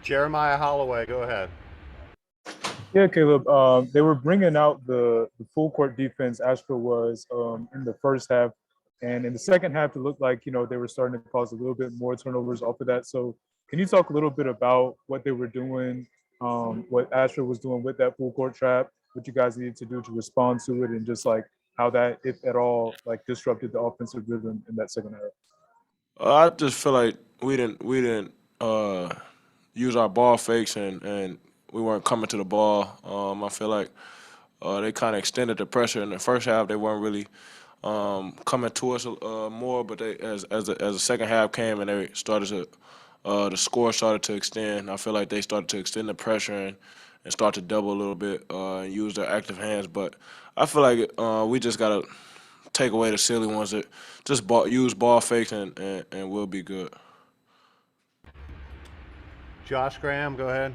Jeremiah Holloway, go ahead. Yeah, Caleb. They were bringing out the full court defense. Asheville was in the first half, and in the second half, it looked like they were starting to cause a little bit more turnovers off of that. So, can you talk a little bit about what they were doing, what Asheville was doing with that full court trap, what you guys needed to do to respond to it, and just like how that, if at all, like disrupted the offensive rhythm in that second half? I just feel like we didn't uh, use our ball fakes and we weren't coming to the ball. I feel like they kind of extended the pressure in the first half. They weren't really coming to us more, but they as the second half came and they started to the score started to extend. I feel like they started to extend the pressure and start to double a little bit and use their active hands. But I feel like we just gotta take away the silly ones that just use ball fakes and we'll be good. Josh Graham, go ahead.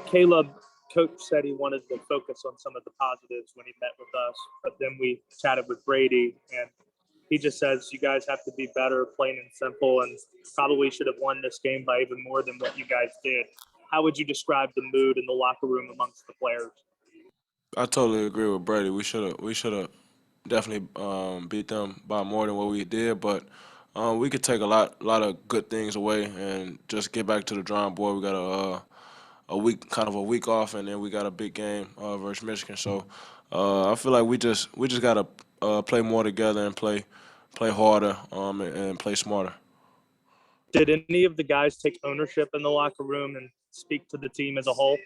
Caleb, coach said he wanted to focus on some of the positives when he met with us, but then we chatted with Brady, and he just says you guys have to be better, plain and simple, and probably should have won this game by even more than what you guys did. How would you describe the mood in the locker room amongst the players? I totally agree with Brady. We should have definitely beat them by more than what we did, but we could take a lot of good things away and just get back to the drawing board. We got a week off, and then we got a big game versus Michigan. So I feel like we just gotta play more together and play harder and play smarter. Did any of the guys take ownership in the locker room and speak to the team as a whole?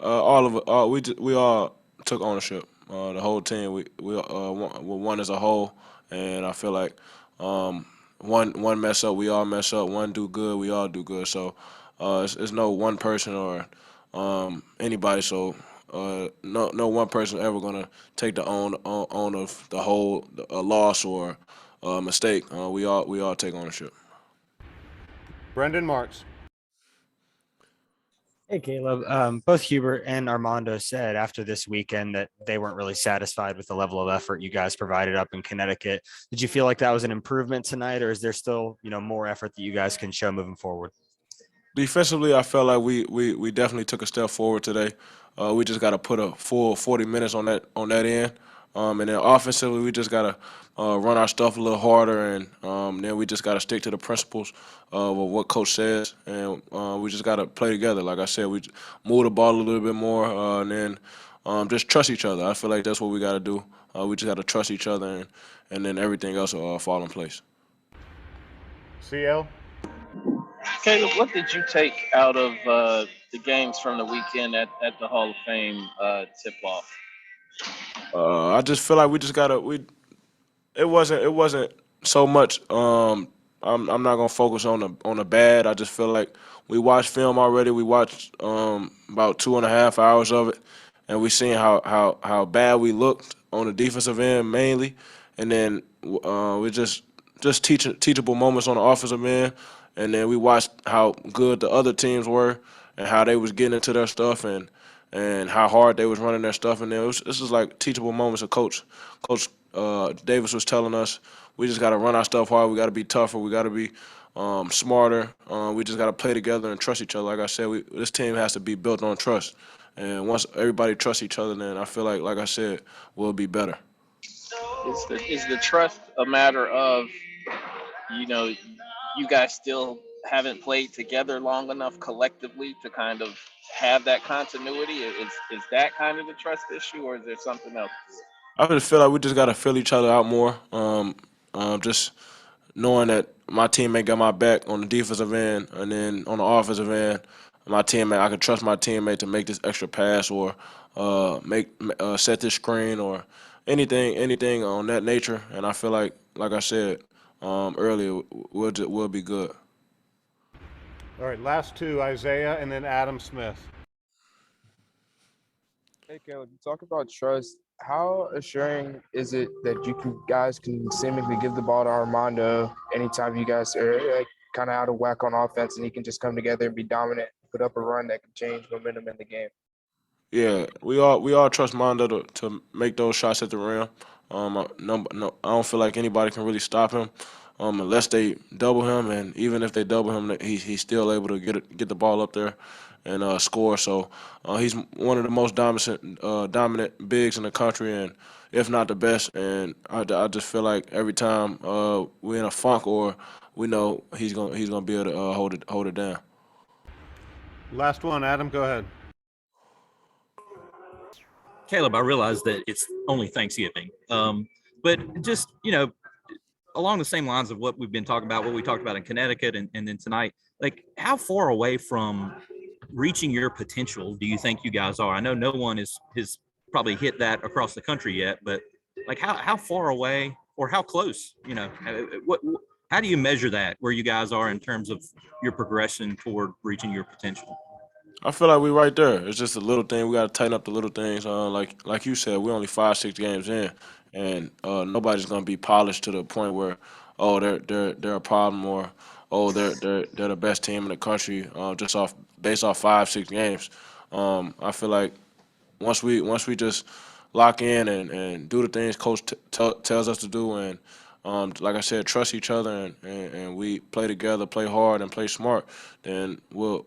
All of it, we all took ownership. The whole team, we won as a whole, and I feel like one mess up, we all mess up. One do good, we all do good. So it's no one person or anybody. So no one person ever gonna take the own of the whole loss or mistake. We all take ownership. Brendan Marks. Hey, Caleb. Both Hubert and Armando said after this weekend that they weren't really satisfied with the level of effort you guys provided up in Connecticut. Did you feel like that was an improvement tonight, or is there still, more effort that you guys can show moving forward? Defensively, I felt like we definitely took a step forward today. We just got to put a full 40 minutes on that end, and then offensively, we just got to run our stuff a little harder, and then we just got to stick to the principles of what coach says, and we just got to play together. Like I said, we move the ball a little bit more, and then just trust each other. I feel like that's what we got to do. We just got to trust each other, and then everything else will fall in place. CL. Caleb, what did you take out of the games from the weekend at the Hall of Fame tip-off? I just feel like we just gotta we. It wasn't so much. I'm not gonna focus on the bad. I just feel like we watched film already. We watched about 2.5 hours of it, and we seen how bad we looked on the defensive end mainly, and then we just teachable moments on the offensive end, and then we watched how good the other teams were and how they was getting into their stuff and how hard they was running their stuff. And then this is like teachable moments of Coach Davis was telling us we just got to run our stuff hard. We got to be tougher. We got to be smarter. We just got to play together and trust each other. Like I said, this team has to be built on trust. And once everybody trusts each other, then I feel like I said, we'll be better. Is the trust a matter of, you know, you guys still haven't played together long enough collectively to kind of have that continuity? Is that kind of the trust issue, or is there something else? I just feel like we just got to fill each other out more. Just knowing that my teammate got my back on the defensive end, and then on the offensive end, I can trust my teammate to make this extra pass or make set this screen or anything on that nature. And I feel like I said earlier, we'll be good. All right, last two, Isaiah and then Adam Smith. Hey, Caleb, you talk about trust. How assuring is it that guys can seemingly give the ball to Armando anytime you guys are like, kind of out of whack on offense, and he can just come together and be dominant, put up a run that can change momentum in the game? Yeah, we all trust Mondo to make those shots at the rim. No, I don't feel like anybody can really stop him. unless they double him, and even if they double him, he's still able to get the ball up there and score. So he's one of the most dominant bigs in the country, and if not the best. And I just feel like every time we're in a funk or we know he's gonna be able to hold it down. Last one, Adam, go ahead. Caleb, I realize that it's only Thanksgiving, but just, along the same lines of what we've been talking about, what we talked about in Connecticut and then tonight, like how far away from reaching your potential do you think you guys are? I know no one has probably hit that across the country yet, but like how far away or how close, how do you measure that where you guys are in terms of your progression toward reaching your potential? I feel like we're right there. It's just a little thing. We got to tighten up the little things. Like you said, we're only 5-6 games in, and nobody's gonna be polished to the point where, oh, they're a problem, or oh, they're the best team in the country just based off 5-6 games. I feel like once we just lock in and do the things coach tells us to do, and like I said, trust each other, and we play together, play hard, and play smart, then we'll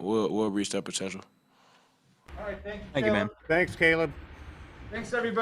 reach that potential. All right, thank you. Thank you, man. Thanks, Caleb. Thanks, everybody.